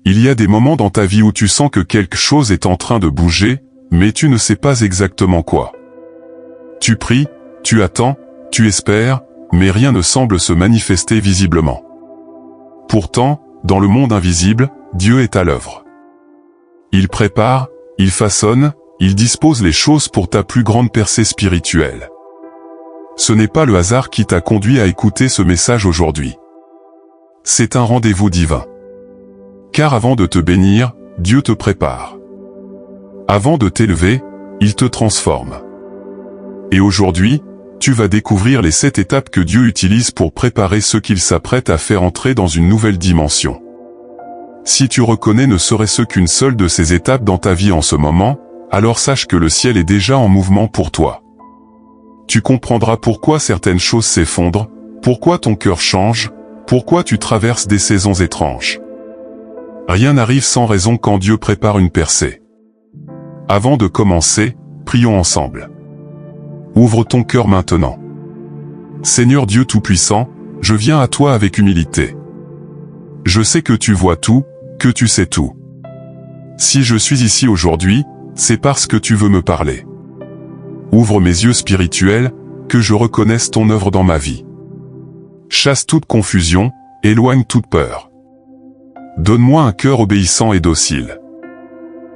Il y a des moments dans ta vie où tu sens que quelque chose est en train de bouger, mais tu ne sais pas exactement quoi. Tu pries, tu attends, tu espères, mais rien ne semble se manifester visiblement. Pourtant, dans le monde invisible, Dieu est à l'œuvre. Il prépare, il façonne, il dispose les choses pour ta plus grande percée spirituelle. Ce n'est pas le hasard qui t'a conduit à écouter ce message aujourd'hui. C'est un rendez-vous divin. Car avant de te bénir, Dieu te prépare. Avant de t'élever, il te transforme. Et aujourd'hui, tu vas découvrir les 7 étapes que Dieu utilise pour préparer ceux qu'il s'apprête à faire entrer dans une nouvelle dimension. Si tu reconnais ne serait-ce qu'une seule de ces étapes dans ta vie en ce moment, alors sache que le ciel est déjà en mouvement pour toi. Tu comprendras pourquoi certaines choses s'effondrent, pourquoi ton cœur change, pourquoi tu traverses des saisons étranges. Rien n'arrive sans raison quand Dieu prépare une percée. Avant de commencer, prions ensemble. Ouvre ton cœur maintenant. Seigneur Dieu Tout-Puissant, je viens à toi avec humilité. Je sais que tu vois tout, que tu sais tout. Si je suis ici aujourd'hui, c'est parce que tu veux me parler. Ouvre mes yeux spirituels, que je reconnaisse ton œuvre dans ma vie. Chasse toute confusion, éloigne toute peur. Donne-moi un cœur obéissant et docile.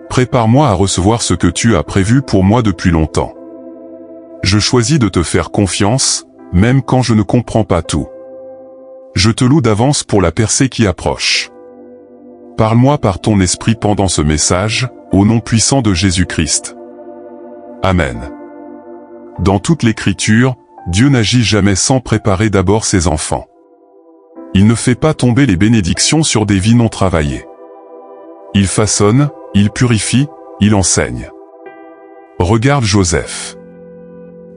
Prépare-moi à recevoir ce que tu as prévu pour moi depuis longtemps. Je choisis de te faire confiance, même quand je ne comprends pas tout. Je te loue d'avance pour la percée qui approche. Parle-moi par ton esprit pendant ce message, au nom puissant de Jésus-Christ. Amen. Dans toute l'Écriture, Dieu n'agit jamais sans préparer d'abord ses enfants. Il ne fait pas tomber les bénédictions sur des vies non travaillées. Il façonne, il purifie, il enseigne. Regarde Joseph.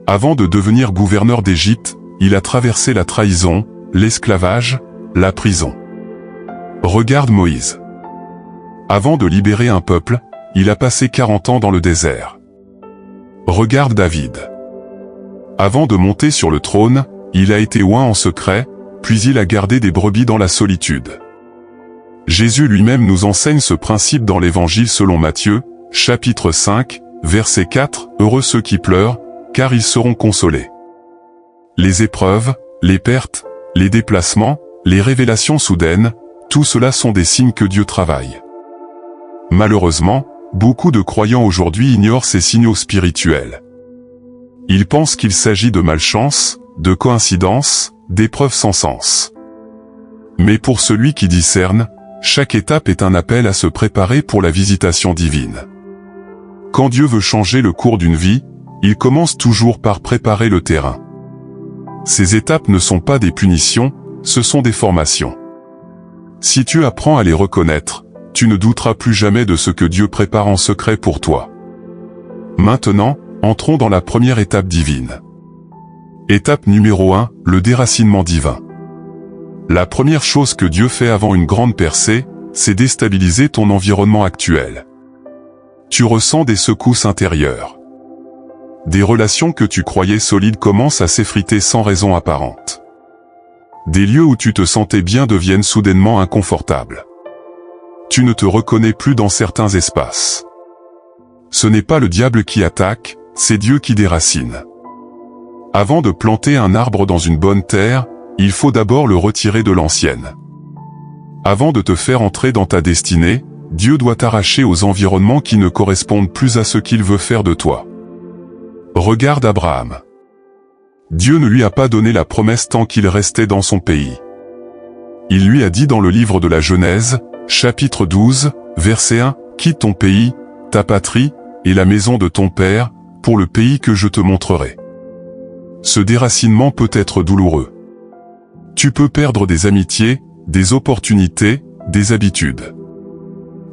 Avant de devenir gouverneur d'Égypte, il a traversé la trahison, l'esclavage, la prison. Regarde Moïse. Avant de libérer un peuple, il a passé 40 ans dans le désert. Regarde David. Avant de monter sur le trône, il a été oint en secret, puis il a gardé des brebis dans la solitude. Jésus lui-même nous enseigne ce principe dans l'Évangile selon Matthieu, chapitre 5, verset 4, « Heureux ceux qui pleurent, car ils seront consolés. » Les épreuves, les pertes, les déplacements, les révélations soudaines, tout cela sont des signes que Dieu travaille. Malheureusement, beaucoup de croyants aujourd'hui ignorent ces signaux spirituels. Ils pensent qu'il s'agit de malchance, de coïncidence, d'épreuves sans sens. Mais pour celui qui discerne, chaque étape est un appel à se préparer pour la visitation divine. Quand Dieu veut changer le cours d'une vie, il commence toujours par préparer le terrain. Ces étapes ne sont pas des punitions, ce sont des formations. Si tu apprends à les reconnaître, tu ne douteras plus jamais de ce que Dieu prépare en secret pour toi. Maintenant, entrons dans la première étape divine. Étape numéro 1, le déracinement divin. La première chose que Dieu fait avant une grande percée, c'est déstabiliser ton environnement actuel. Tu ressens des secousses intérieures. Des relations que tu croyais solides commencent à s'effriter sans raison apparente. Des lieux où tu te sentais bien deviennent soudainement inconfortables. Tu ne te reconnais plus dans certains espaces. Ce n'est pas le diable qui attaque, c'est Dieu qui déracine. Avant de planter un arbre dans une bonne terre, il faut d'abord le retirer de l'ancienne. Avant de te faire entrer dans ta destinée, Dieu doit t'arracher aux environnements qui ne correspondent plus à ce qu'il veut faire de toi. Regarde Abraham. Dieu ne lui a pas donné la promesse tant qu'il restait dans son pays. Il lui a dit dans le livre de la Genèse, chapitre 12, verset 1, « Quitte ton pays, ta patrie, et la maison de ton père, pour le pays que je te montrerai. » Ce déracinement peut être douloureux. Tu peux perdre des amitiés, des opportunités, des habitudes.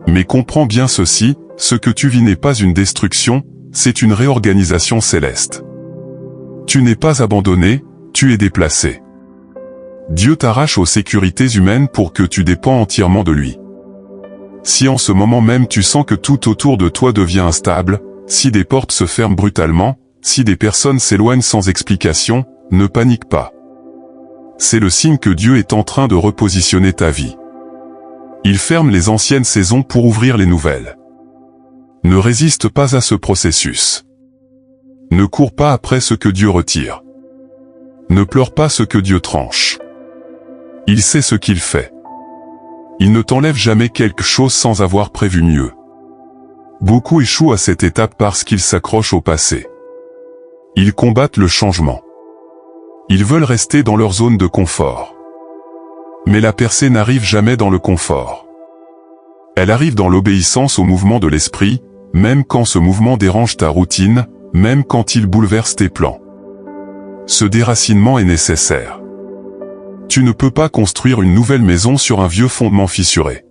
Mais comprends bien ceci, ce que tu vis n'est pas une destruction, c'est une réorganisation céleste. Tu n'es pas abandonné, tu es déplacé. Dieu t'arrache aux sécurités humaines pour que tu dépends entièrement de lui. Si en ce moment même tu sens que tout autour de toi devient instable, si des portes se ferment brutalement, si des personnes s'éloignent sans explication, ne panique pas. C'est le signe que Dieu est en train de repositionner ta vie. Il ferme les anciennes saisons pour ouvrir les nouvelles. Ne résiste pas à ce processus. Ne cours pas après ce que Dieu retire. Ne pleure pas ce que Dieu tranche. Il sait ce qu'il fait. Il ne t'enlève jamais quelque chose sans avoir prévu mieux. Beaucoup échouent à cette étape parce qu'ils s'accrochent au passé. Ils combattent le changement. Ils veulent rester dans leur zone de confort. Mais la percée n'arrive jamais dans le confort. Elle arrive dans l'obéissance au mouvement de l'esprit, même quand ce mouvement dérange ta routine, même quand il bouleverse tes plans. Ce déracinement est nécessaire. Tu ne peux pas construire une nouvelle maison sur un vieux fondement fissuré.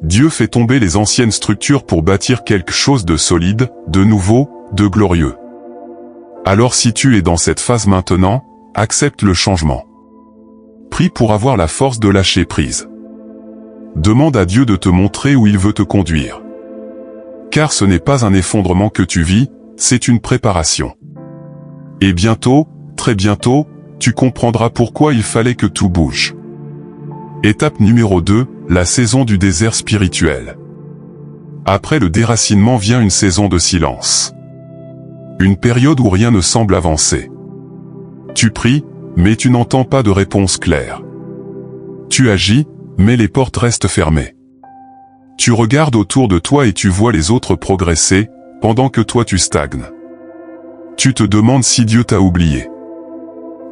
Dieu fait tomber les anciennes structures pour bâtir quelque chose de solide, de nouveau, de glorieux. Alors si tu es dans cette phase maintenant, accepte le changement. Prie pour avoir la force de lâcher prise. Demande à Dieu de te montrer où il veut te conduire. Car ce n'est pas un effondrement que tu vis, c'est une préparation. Et bientôt, très bientôt, tu comprendras pourquoi il fallait que tout bouge. Étape numéro 2, la saison du désert spirituel. Après le déracinement vient une saison de silence. Une période où rien ne semble avancer. Tu pries, mais tu n'entends pas de réponse claire. Tu agis, mais les portes restent fermées. Tu regardes autour de toi et tu vois les autres progresser, pendant que toi tu stagnes. Tu te demandes si Dieu t'a oublié.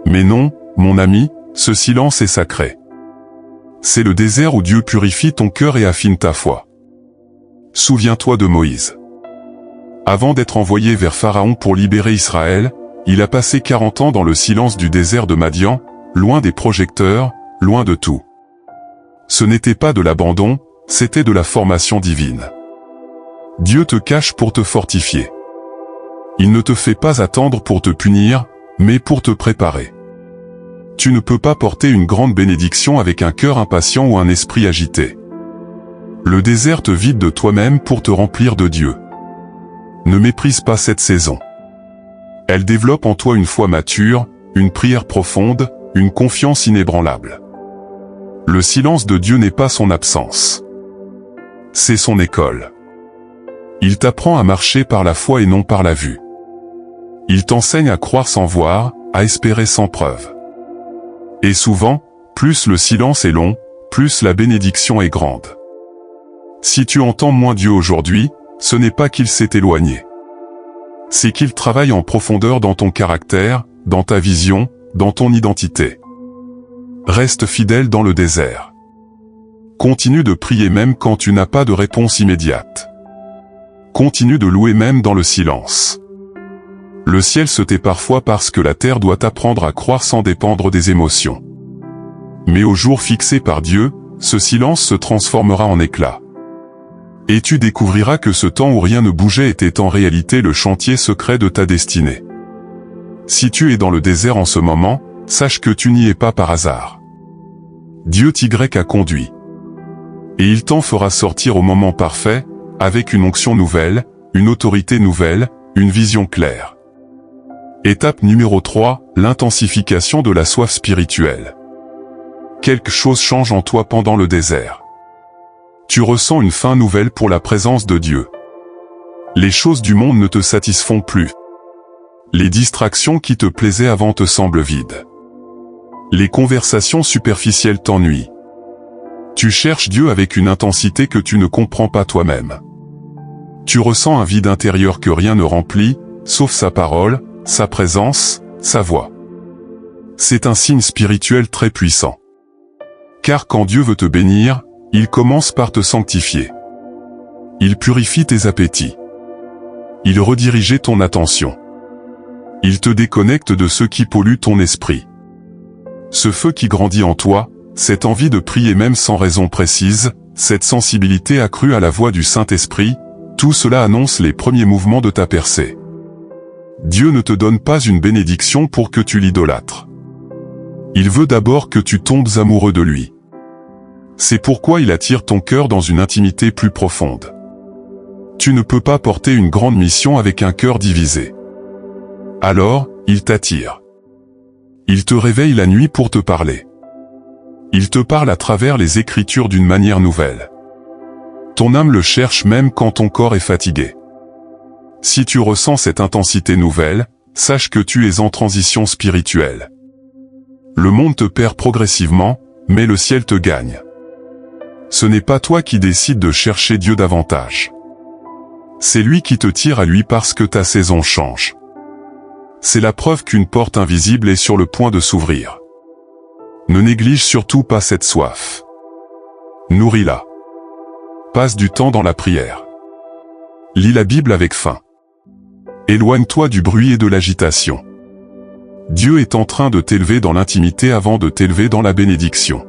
Mais non, mon ami, ce silence est sacré. C'est le désert où Dieu purifie ton cœur et affine ta foi. Souviens-toi de Moïse. Avant d'être envoyé vers Pharaon pour libérer Israël, il a passé 40 ans dans le silence du désert de Madian, loin des projecteurs, loin de tout. Ce n'était pas de l'abandon, c'était de la formation divine. Dieu te cache pour te fortifier. Il ne te fait pas attendre pour te punir, mais pour te préparer. Tu ne peux pas porter une grande bénédiction avec un cœur impatient ou un esprit agité. Le désert te vide de toi-même pour te remplir de Dieu. Ne méprise pas cette saison. Elle développe en toi une foi mature, une prière profonde, une confiance inébranlable. Le silence de Dieu n'est pas son absence. C'est son école. Il t'apprend à marcher par la foi et non par la vue. Il t'enseigne à croire sans voir, à espérer sans preuve. Et souvent, plus le silence est long, plus la bénédiction est grande. Si tu entends moins Dieu aujourd'hui, ce n'est pas qu'il s'est éloigné. C'est qu'il travaille en profondeur dans ton caractère, dans ta vision, dans ton identité. Reste fidèle dans le désert. Continue de prier même quand tu n'as pas de réponse immédiate. Continue de louer même dans le silence. Le ciel se tait parfois parce que la terre doit apprendre à croire sans dépendre des émotions. Mais au jour fixé par Dieu, ce silence se transformera en éclat. Et tu découvriras que ce temps où rien ne bougeait était en réalité le chantier secret de ta destinée. Si tu es dans le désert en ce moment, sache que tu n'y es pas par hasard. Dieu t'y a conduit. Et il t'en fera sortir au moment parfait, avec une onction nouvelle, une autorité nouvelle, une vision claire. Étape numéro 3, l'intensification de la soif spirituelle. Quelque chose change en toi pendant le désert. Tu ressens une faim nouvelle pour la présence de Dieu. Les choses du monde ne te satisfont plus. Les distractions qui te plaisaient avant te semblent vides. Les conversations superficielles t'ennuient. Tu cherches Dieu avec une intensité que tu ne comprends pas toi-même. Tu ressens un vide intérieur que rien ne remplit, sauf sa parole, sa présence, sa voix. C'est un signe spirituel très puissant. Car quand Dieu veut te bénir, il commence par te sanctifier. Il purifie tes appétits. Il redirige ton attention. Il te déconnecte de ce qui pollue ton esprit. Ce feu qui grandit en toi, cette envie de prier même sans raison précise, cette sensibilité accrue à la voix du Saint-Esprit, tout cela annonce les premiers mouvements de ta percée. Dieu ne te donne pas une bénédiction pour que tu l'idolâtres. Il veut d'abord que tu tombes amoureux de lui. C'est pourquoi il attire ton cœur dans une intimité plus profonde. Tu ne peux pas porter une grande mission avec un cœur divisé. Alors, il t'attire. Il te réveille la nuit pour te parler. Il te parle à travers les Écritures d'une manière nouvelle. Ton âme le cherche même quand ton corps est fatigué. Si tu ressens cette intensité nouvelle, sache que tu es en transition spirituelle. Le monde te perd progressivement, mais le ciel te gagne. Ce n'est pas toi qui décides de chercher Dieu davantage. C'est lui qui te tire à lui parce que ta saison change. C'est la preuve qu'une porte invisible est sur le point de s'ouvrir. Ne néglige surtout pas cette soif. Nourris-la. Passe du temps dans la prière. Lis la Bible avec faim. Éloigne-toi du bruit et de l'agitation. Dieu est en train de t'élever dans l'intimité avant de t'élever dans la bénédiction.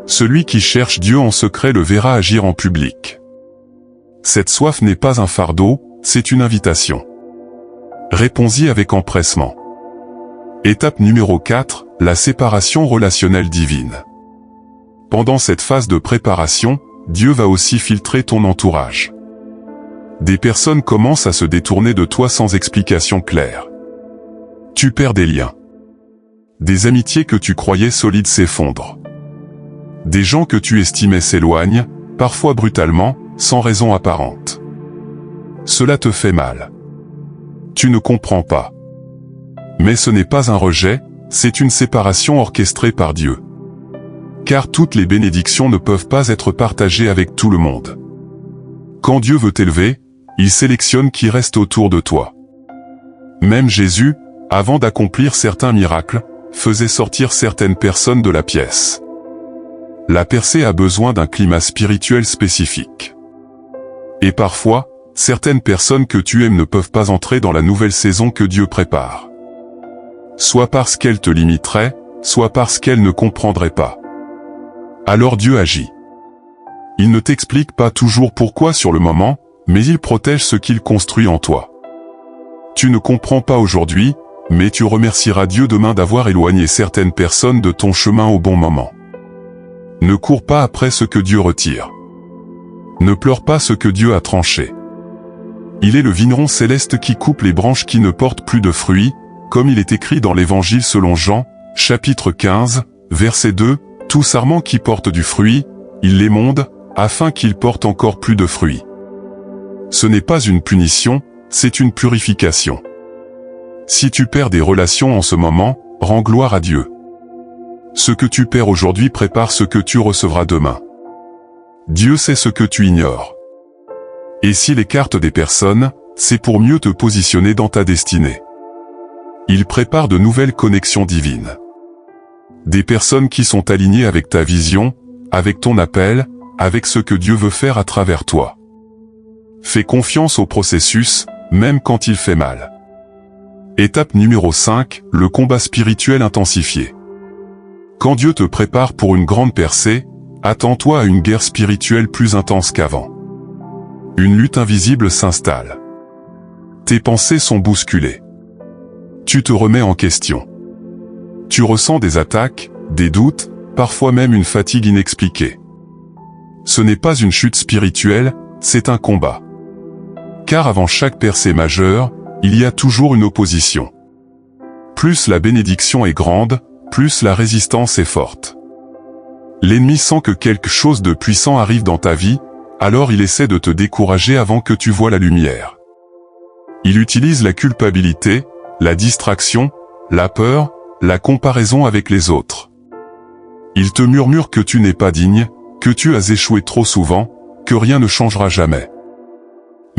Celui qui cherche Dieu en secret le verra agir en public. Cette soif n'est pas un fardeau, c'est une invitation. Réponds-y avec empressement. Étape numéro 4, la séparation relationnelle divine. Pendant cette phase de préparation, Dieu va aussi filtrer ton entourage. Des personnes commencent à se détourner de toi sans explication claire. Tu perds des liens. Des amitiés que tu croyais solides s'effondrent. Des gens que tu estimais s'éloignent, parfois brutalement, sans raison apparente. Cela te fait mal. Tu ne comprends pas. Mais ce n'est pas un rejet, c'est une séparation orchestrée par Dieu. Car toutes les bénédictions ne peuvent pas être partagées avec tout le monde. Quand Dieu veut t'élever, il sélectionne qui reste autour de toi. Même Jésus, avant d'accomplir certains miracles, faisait sortir certaines personnes de la pièce. La percée a besoin d'un climat spirituel spécifique. Et parfois, certaines personnes que tu aimes ne peuvent pas entrer dans la nouvelle saison que Dieu prépare. Soit parce qu'elles te limiteraient, soit parce qu'elles ne comprendraient pas. Alors Dieu agit. Il ne t'explique pas toujours pourquoi sur le moment, mais il protège ce qu'il construit en toi. Tu ne comprends pas aujourd'hui, mais tu remercieras Dieu demain d'avoir éloigné certaines personnes de ton chemin au bon moment. Ne cours pas après ce que Dieu retire. Ne pleure pas ce que Dieu a tranché. Il est le vigneron céleste qui coupe les branches qui ne portent plus de fruits, comme il est écrit dans l'Évangile selon Jean, chapitre 15, verset 2, « Tout sarment qui porte du fruit, il l'émonde, afin qu'il porte encore plus de fruits. » Ce n'est pas une punition, c'est une purification. Si tu perds des relations en ce moment, rends gloire à Dieu. Ce que tu perds aujourd'hui prépare ce que tu recevras demain. Dieu sait ce que tu ignores. Et s'il écarte des personnes, c'est pour mieux te positionner dans ta destinée. Il prépare de nouvelles connexions divines. Des personnes qui sont alignées avec ta vision, avec ton appel, avec ce que Dieu veut faire à travers toi. Fais confiance au processus, même quand il fait mal. Étape numéro 5, le combat spirituel intensifié. Quand Dieu te prépare pour une grande percée, attends-toi à une guerre spirituelle plus intense qu'avant. Une lutte invisible s'installe. Tes pensées sont bousculées. Tu te remets en question. Tu ressens des attaques, des doutes, parfois même une fatigue inexpliquée. Ce n'est pas une chute spirituelle, c'est un combat. Car avant chaque percée majeure, il y a toujours une opposition. Plus la bénédiction est grande, plus la résistance est forte. L'ennemi sent que quelque chose de puissant arrive dans ta vie, alors il essaie de te décourager avant que tu vois la lumière. Il utilise la culpabilité, la distraction, la peur, la comparaison avec les autres. Il te murmure que tu n'es pas digne, que tu as échoué trop souvent, que rien ne changera jamais.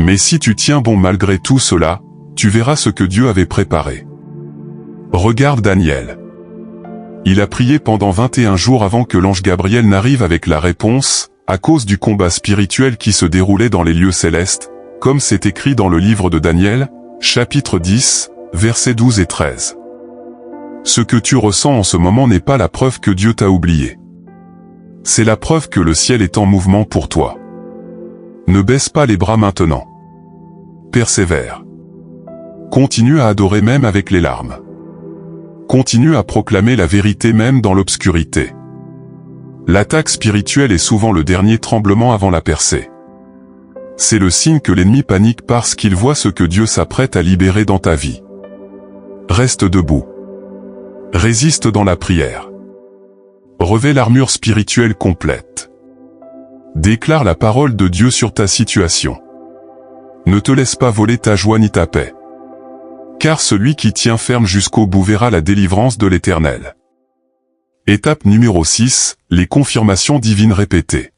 Mais si tu tiens bon malgré tout cela, tu verras ce que Dieu avait préparé. Regarde Daniel. Il a prié pendant 21 jours avant que l'ange Gabriel n'arrive avec la réponse, à cause du combat spirituel qui se déroulait dans les lieux célestes, comme c'est écrit dans le livre de Daniel, chapitre 10, versets 12 et 13. Ce que tu ressens en ce moment n'est pas la preuve que Dieu t'a oublié. C'est la preuve que le ciel est en mouvement pour toi. Ne baisse pas les bras maintenant. Persévère. Continue à adorer même avec les larmes. Continue à proclamer la vérité même dans l'obscurité. L'attaque spirituelle est souvent le dernier tremblement avant la percée. C'est le signe que l'ennemi panique parce qu'il voit ce que Dieu s'apprête à libérer dans ta vie. Reste debout. Résiste dans la prière. Revêt l'armure spirituelle complète. Déclare la parole de Dieu sur ta situation. Ne te laisse pas voler ta joie ni ta paix. Car celui qui tient ferme jusqu'au bout verra la délivrance de l'Éternel. Étape numéro 6, les confirmations divines répétées.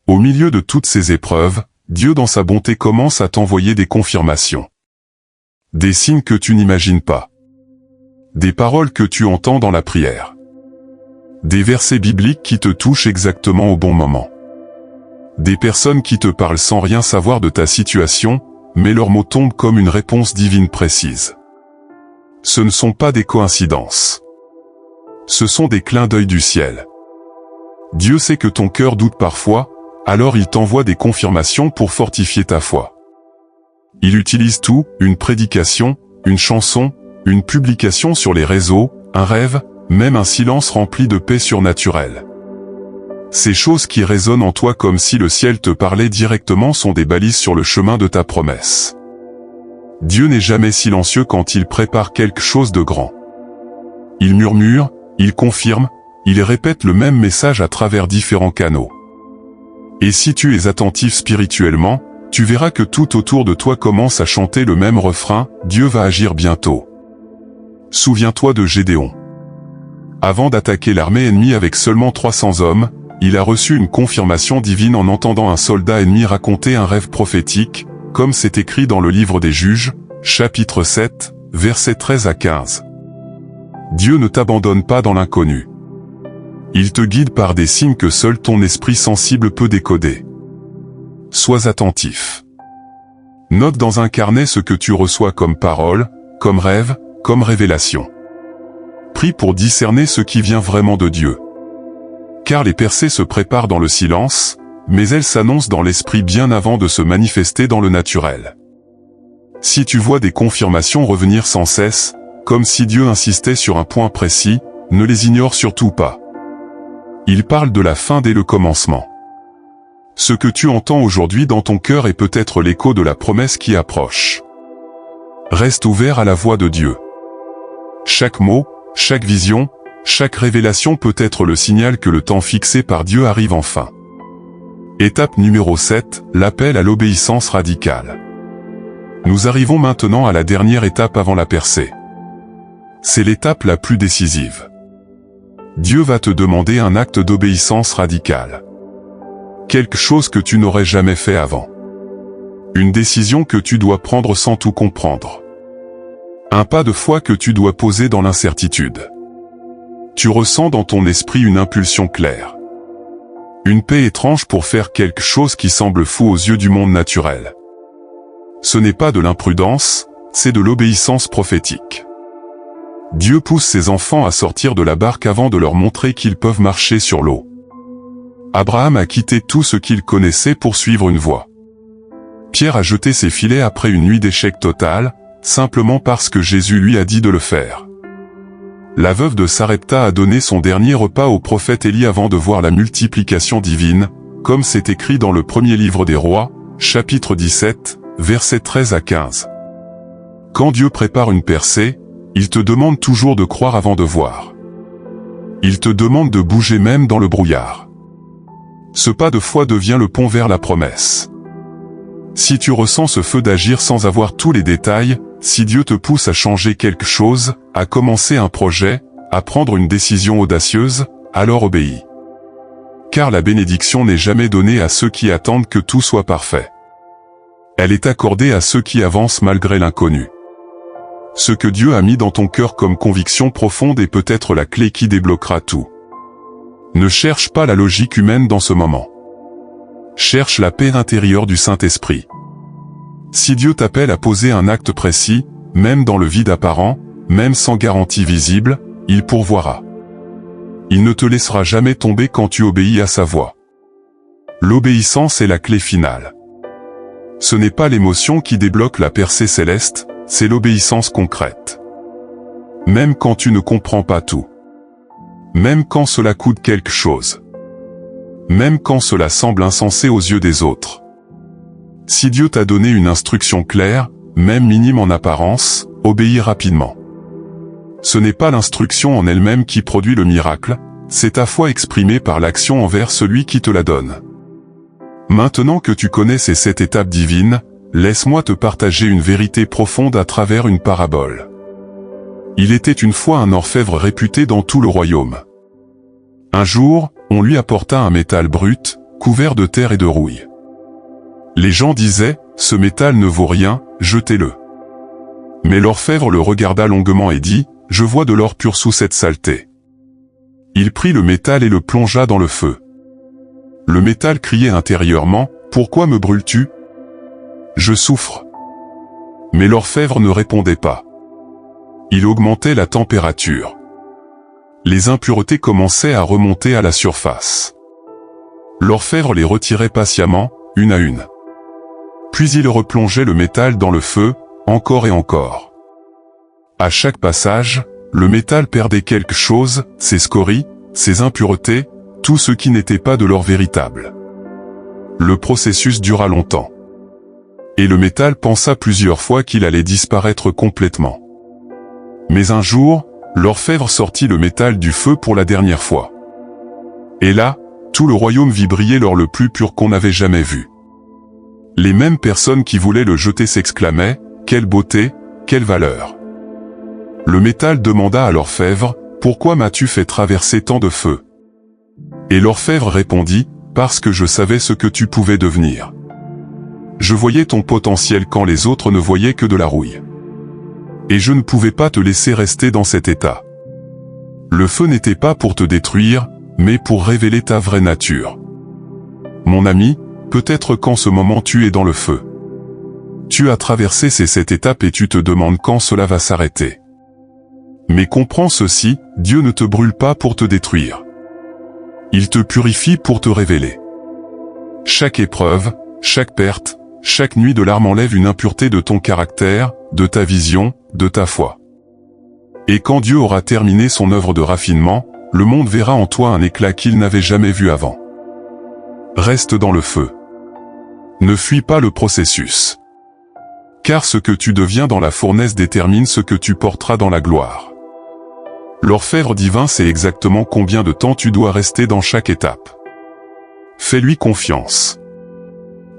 Au milieu de toutes ces épreuves, Dieu dans sa bonté commence à t'envoyer des confirmations. Des signes que tu n'imagines pas. Des paroles que tu entends dans la prière. Des versets bibliques qui te touchent exactement au bon moment. Des personnes qui te parlent sans rien savoir de ta situation, mais leurs mots tombent comme une réponse divine précise. Ce ne sont pas des coïncidences. Ce sont des clins d'œil du ciel. Dieu sait que ton cœur doute parfois, alors il t'envoie des confirmations pour fortifier ta foi. Il utilise tout, une prédication, une chanson, une publication sur les réseaux, un rêve, même un silence rempli de paix surnaturelle. Ces choses qui résonnent en toi comme si le ciel te parlait directement sont des balises sur le chemin de ta promesse. Dieu n'est jamais silencieux quand il prépare quelque chose de grand. Il murmure, il confirme, il répète le même message à travers différents canaux. Et si tu es attentif spirituellement, tu verras que tout autour de toi commence à chanter le même refrain, Dieu va agir bientôt. Souviens-toi de Gédéon. Avant d'attaquer l'armée ennemie avec seulement 300 hommes, il a reçu une confirmation divine en entendant un soldat ennemi raconter un rêve prophétique, comme c'est écrit dans le livre des Juges, chapitre 7, versets 13 à 15. Dieu ne t'abandonne pas dans l'inconnu. Il te guide par des signes que seul ton esprit sensible peut décoder. Sois attentif. Note dans un carnet ce que tu reçois comme parole, comme rêve, comme révélation. Prie pour discerner ce qui vient vraiment de Dieu. Car les percées se préparent dans le silence, mais elles s'annoncent dans l'esprit bien avant de se manifester dans le naturel. Si tu vois des confirmations revenir sans cesse, comme si Dieu insistait sur un point précis, ne les ignore surtout pas. Il parle de la fin dès le commencement. Ce que tu entends aujourd'hui dans ton cœur est peut-être l'écho de la promesse qui approche. Reste ouvert à la voix de Dieu. Chaque mot, chaque vision, chaque révélation peut être le signal que le temps fixé par Dieu arrive enfin. Étape numéro 7, l'appel à l'obéissance radicale. Nous arrivons maintenant à la dernière étape avant la percée. C'est l'étape la plus décisive. Dieu va te demander un acte d'obéissance radicale. Quelque chose que tu n'aurais jamais fait avant. Une décision que tu dois prendre sans tout comprendre. Un pas de foi que tu dois poser dans l'incertitude. Tu ressens dans ton esprit une impulsion claire. Une paix étrange pour faire quelque chose qui semble fou aux yeux du monde naturel. Ce n'est pas de l'imprudence, c'est de l'obéissance prophétique. Dieu pousse ses enfants à sortir de la barque avant de leur montrer qu'ils peuvent marcher sur l'eau. Abraham a quitté tout ce qu'il connaissait pour suivre une voie. Pierre a jeté ses filets après une nuit d'échec total, simplement parce que Jésus lui a dit de le faire. La veuve de Sarepta a donné son dernier repas au prophète Élie avant de voir la multiplication divine, comme c'est écrit dans le premier livre des rois, chapitre 17, versets 13 à 15. Quand Dieu prépare une percée, il te demande toujours de croire avant de voir. Il te demande de bouger même dans le brouillard. Ce pas de foi devient le pont vers la promesse. Si tu ressens ce feu d'agir sans avoir tous les détails, si Dieu te pousse à changer quelque chose, à commencer un projet, à prendre une décision audacieuse, alors obéis. Car la bénédiction n'est jamais donnée à ceux qui attendent que tout soit parfait. Elle est accordée à ceux qui avancent malgré l'inconnu. Ce que Dieu a mis dans ton cœur comme conviction profonde est peut-être la clé qui débloquera tout. Ne cherche pas la logique humaine dans ce moment. Cherche la paix intérieure du Saint-Esprit. Si Dieu t'appelle à poser un acte précis, même dans le vide apparent, même sans garantie visible, il pourvoira. Il ne te laissera jamais tomber quand tu obéis à sa voix. L'obéissance est la clé finale. Ce n'est pas l'émotion qui débloque la percée céleste, c'est l'obéissance concrète. Même quand tu ne comprends pas tout. Même quand cela coûte quelque chose. Même quand cela semble insensé aux yeux des autres. Si Dieu t'a donné une instruction claire, même minime en apparence, obéis rapidement. Ce n'est pas l'instruction en elle-même qui produit le miracle, c'est ta foi exprimée par l'action envers celui qui te la donne. Maintenant que tu connais ces 7 étapes divines, laisse-moi te partager une vérité profonde à travers une parabole. Il était une fois un orfèvre réputé dans tout le royaume. Un jour, on lui apporta un métal brut, couvert de terre et de rouille. Les gens disaient, « Ce métal ne vaut rien, jetez-le. » Mais l'orfèvre le regarda longuement et dit, « Je vois de l'or pur sous cette saleté. » Il prit le métal et le plongea dans le feu. Le métal criait intérieurement, « Pourquoi me brûles-tu ? Je souffre. » Mais l'orfèvre ne répondait pas. Il augmentait la température. Les impuretés commençaient à remonter à la surface. L'orfèvre les retirait patiemment, une à une. Puis il replongeait le métal dans le feu, encore et encore. À chaque passage, le métal perdait quelque chose, ses scories, ses impuretés, tout ce qui n'était pas de l'or véritable. Le processus dura longtemps. Et le métal pensa plusieurs fois qu'il allait disparaître complètement. Mais un jour, l'orfèvre sortit le métal du feu pour la dernière fois. Et là, tout le royaume vit briller l'or le plus pur qu'on avait jamais vu. Les mêmes personnes qui voulaient le jeter s'exclamaient, « Quelle beauté, quelle valeur !» Le métal demanda à l'orfèvre, « Pourquoi m'as-tu fait traverser tant de feu ?» Et l'orfèvre répondit, « Parce que je savais ce que tu pouvais devenir. Je voyais ton potentiel quand les autres ne voyaient que de la rouille. Et je ne pouvais pas te laisser rester dans cet état. Le feu n'était pas pour te détruire, mais pour révéler ta vraie nature. Mon ami, peut-être qu'en ce moment tu es dans le feu. Tu as traversé ces 7 étapes et tu te demandes quand cela va s'arrêter. Mais comprends ceci, Dieu ne te brûle pas pour te détruire. Il te purifie pour te révéler. Chaque épreuve, chaque perte, chaque nuit de larmes enlève une impureté de ton caractère, de ta vision, de ta foi. Et quand Dieu aura terminé son œuvre de raffinement, le monde verra en toi un éclat qu'il n'avait jamais vu avant. Reste dans le feu. Ne fuis pas le processus. Car ce que tu deviens dans la fournaise détermine ce que tu porteras dans la gloire. L'orfèvre divin sait exactement combien de temps tu dois rester dans chaque étape. Fais-lui confiance.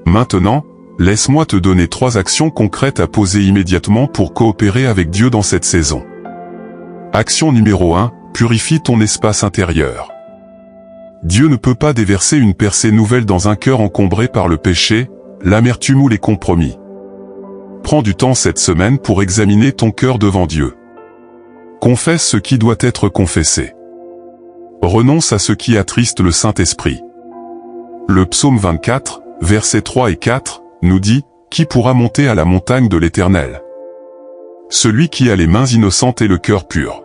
Maintenant, laisse-moi te donner 3 actions concrètes à poser immédiatement pour coopérer avec Dieu dans cette saison. Action numéro 1, purifie ton espace intérieur. Dieu ne peut pas déverser une percée nouvelle dans un cœur encombré par le péché, l'amertume ou les compromis. Prends du temps cette semaine pour examiner ton cœur devant Dieu. Confesse ce qui doit être confessé. Renonce à ce qui attriste le Saint-Esprit. Le psaume 24, versets 3 et 4, nous dit, « Qui pourra monter à la montagne de l'Éternel ? Celui qui a les mains innocentes et le cœur pur. »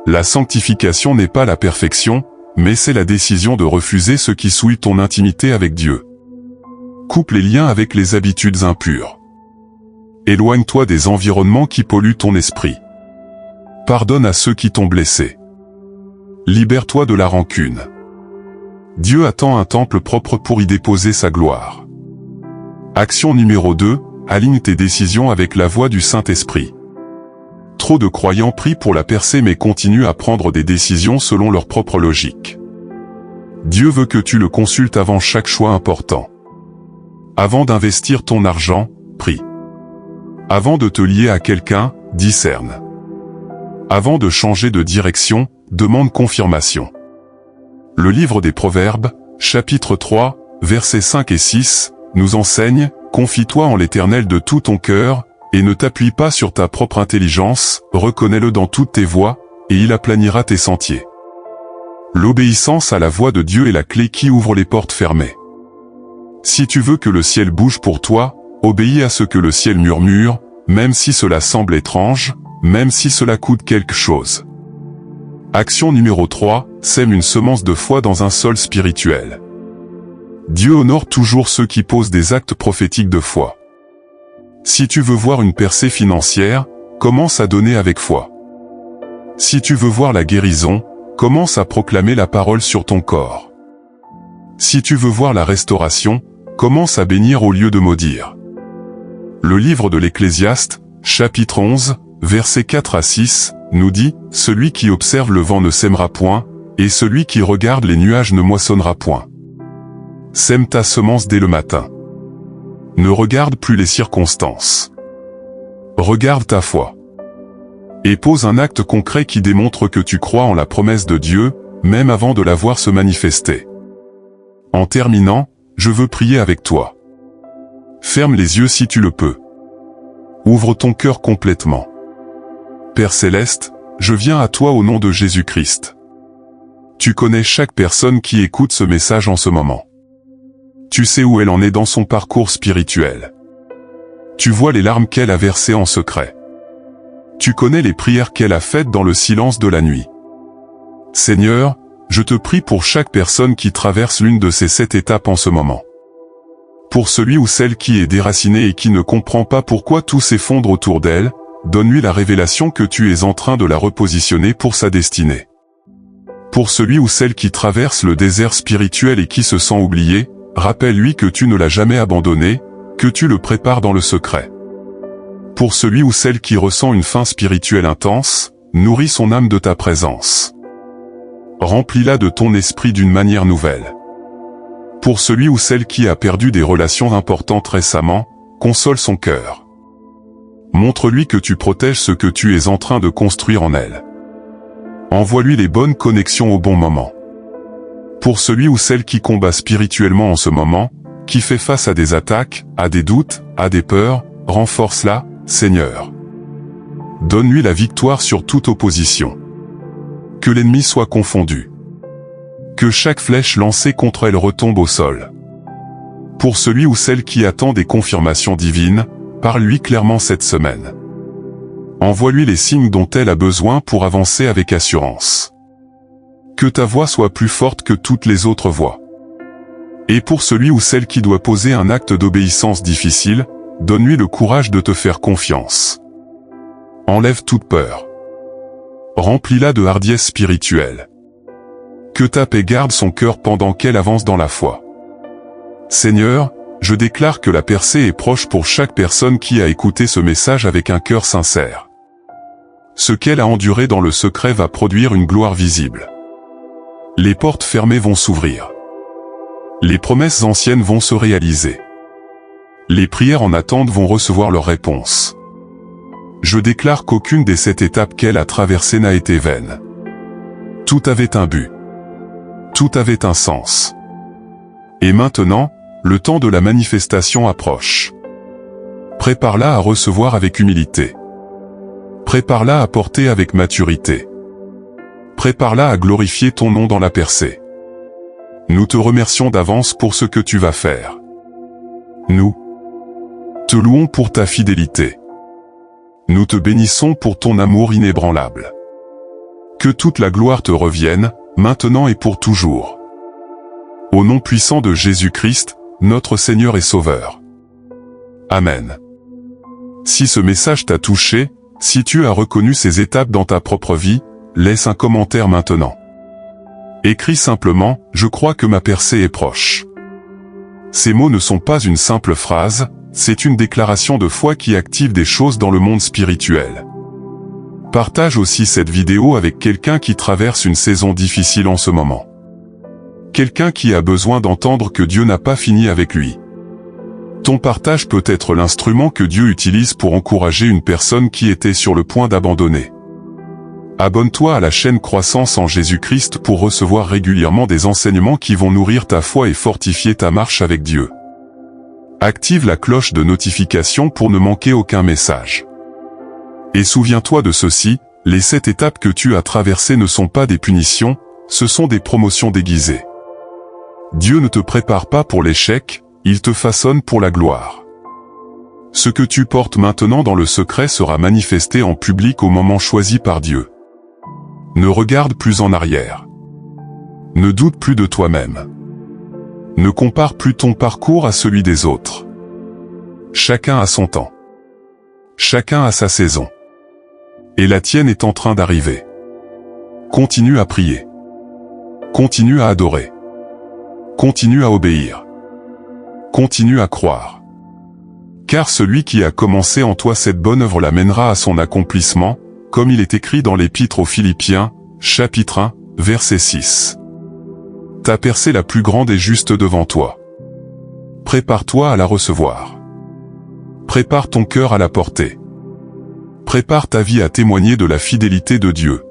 La sanctification n'est pas la perfection, mais c'est la décision de refuser ce qui souille ton intimité avec Dieu. Coupe les liens avec les habitudes impures. Éloigne-toi des environnements qui polluent ton esprit. Pardonne à ceux qui t'ont blessé. Libère-toi de la rancune. Dieu attend un temple propre pour y déposer sa gloire. Action numéro 2, aligne tes décisions avec la voix du Saint-Esprit. Trop de croyants prient pour la percée mais continuent à prendre des décisions selon leur propre logique. Dieu veut que tu le consultes avant chaque choix important. Avant d'investir ton argent, prie. Avant de te lier à quelqu'un, discerne. Avant de changer de direction, demande confirmation. Le livre des Proverbes, chapitre 3, versets 5 et 6, nous enseigne, « Confie-toi en l'Éternel de tout ton cœur, et ne t'appuie pas sur ta propre intelligence, reconnais-le dans toutes tes voies, et il aplanira tes sentiers. » L'obéissance à la voix de Dieu est la clé qui ouvre les portes fermées. Si tu veux que le ciel bouge pour toi, obéis à ce que le ciel murmure, même si cela semble étrange, même si cela coûte quelque chose. Action numéro 3, sème une semence de foi dans un sol spirituel. Dieu honore toujours ceux qui posent des actes prophétiques de foi. Si tu veux voir une percée financière, commence à donner avec foi. Si tu veux voir la guérison, commence à proclamer la parole sur ton corps. Si tu veux voir la restauration, commence à bénir au lieu de maudire. Le livre de l'Ecclésiaste, chapitre 11, versets 4 à 6, nous dit « Celui qui observe le vent ne sèmera point, et celui qui regarde les nuages ne moissonnera point. Sème ta semence dès le matin. Ne regarde plus les circonstances. Regarde ta foi. Et pose un acte concret qui démontre que tu crois en la promesse de Dieu, même avant de la voir se manifester. En terminant, je veux prier avec toi. Ferme les yeux si tu le peux. Ouvre ton cœur complètement. Père Céleste, je viens à toi au nom de Jésus-Christ. Tu connais chaque personne qui écoute ce message en ce moment. Tu sais où elle en est dans son parcours spirituel. Tu vois les larmes qu'elle a versées en secret. Tu connais les prières qu'elle a faites dans le silence de la nuit. Seigneur, je te prie pour chaque personne qui traverse l'une de ces 7 étapes en ce moment. Pour celui ou celle qui est déraciné et qui ne comprend pas pourquoi tout s'effondre autour d'elle, donne-lui la révélation que tu es en train de la repositionner pour sa destinée. Pour celui ou celle qui traverse le désert spirituel et qui se sent oublié, rappelle-lui que tu ne l'as jamais abandonné, que tu le prépares dans le secret. Pour celui ou celle qui ressent une faim spirituelle intense, nourris son âme de ta présence. Remplis-la de ton esprit d'une manière nouvelle. Pour celui ou celle qui a perdu des relations importantes récemment, console son cœur. Montre-lui que tu protèges ce que tu es en train de construire en elle. Envoie-lui les bonnes connexions au bon moment. Pour celui ou celle qui combat spirituellement en ce moment, qui fait face à des attaques, à des doutes, à des peurs, renforce-la, Seigneur. Donne-lui la victoire sur toute opposition. Que l'ennemi soit confondu. Que chaque flèche lancée contre elle retombe au sol. Pour celui ou celle qui attend des confirmations divines, parle-lui clairement cette semaine. Envoie-lui les signes dont elle a besoin pour avancer avec assurance. Que ta voix soit plus forte que toutes les autres voix. Et pour celui ou celle qui doit poser un acte d'obéissance difficile, donne-lui le courage de te faire confiance. Enlève toute peur. Remplis-la de hardiesse spirituelle. Que ta paix garde son cœur pendant qu'elle avance dans la foi. Seigneur, je déclare que la percée est proche pour chaque personne qui a écouté ce message avec un cœur sincère. Ce qu'elle a enduré dans le secret va produire une gloire visible. Les portes fermées vont s'ouvrir. Les promesses anciennes vont se réaliser. Les prières en attente vont recevoir leur réponse. Je déclare qu'aucune des 7 étapes qu'elle a traversées n'a été vaine. Tout avait un but. Tout avait un sens. Et maintenant, le temps de la manifestation approche. Prépare-la à recevoir avec humilité. Prépare-la à porter avec maturité. Prépare-la à glorifier ton nom dans la percée. Nous te remercions d'avance pour ce que tu vas faire. Nous te louons pour ta fidélité. Nous te bénissons pour ton amour inébranlable. Que toute la gloire te revienne, maintenant et pour toujours. Au nom puissant de Jésus-Christ, notre Seigneur et Sauveur. Amen. Si ce message t'a touché, si tu as reconnu ces étapes dans ta propre vie, laisse un commentaire maintenant. Écris simplement « Je crois que ma percée est proche ». Ces mots ne sont pas une simple phrase, c'est une déclaration de foi qui active des choses dans le monde spirituel. Partage aussi cette vidéo avec quelqu'un qui traverse une saison difficile en ce moment. Quelqu'un qui a besoin d'entendre que Dieu n'a pas fini avec lui. Ton partage peut être l'instrument que Dieu utilise pour encourager une personne qui était sur le point d'abandonner. Abonne-toi à la chaîne Croissance en Jésus-Christ pour recevoir régulièrement des enseignements qui vont nourrir ta foi et fortifier ta marche avec Dieu. Active la cloche de notification pour ne manquer aucun message. Et souviens-toi de ceci, les 7 étapes que tu as traversées ne sont pas des punitions, ce sont des promotions déguisées. Dieu ne te prépare pas pour l'échec, il te façonne pour la gloire. Ce que tu portes maintenant dans le secret sera manifesté en public au moment choisi par Dieu. Ne regarde plus en arrière. Ne doute plus de toi-même. Ne compare plus ton parcours à celui des autres. Chacun a son temps. Chacun a sa saison. Et la tienne est en train d'arriver. Continue à prier. Continue à adorer. Continue à obéir. Continue à croire. Car celui qui a commencé en toi cette bonne œuvre la mènera à son accomplissement, comme il est écrit dans l'Épître aux Philippiens, chapitre 1, verset 6. T'as percé la plus grande et juste devant toi. Prépare-toi à la recevoir. Prépare ton cœur à la porter. Prépare ta vie à témoigner de la fidélité de Dieu.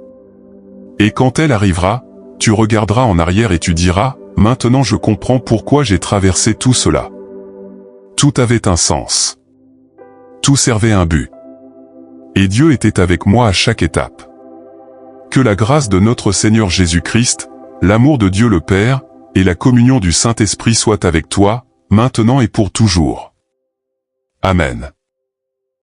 Et quand elle arrivera, tu regarderas en arrière et tu diras, maintenant je comprends pourquoi j'ai traversé tout cela. Tout avait un sens. Tout servait un but. Et Dieu était avec moi à chaque étape. Que la grâce de notre Seigneur Jésus-Christ, l'amour de Dieu le Père, et la communion du Saint-Esprit soient avec toi, maintenant et pour toujours. Amen.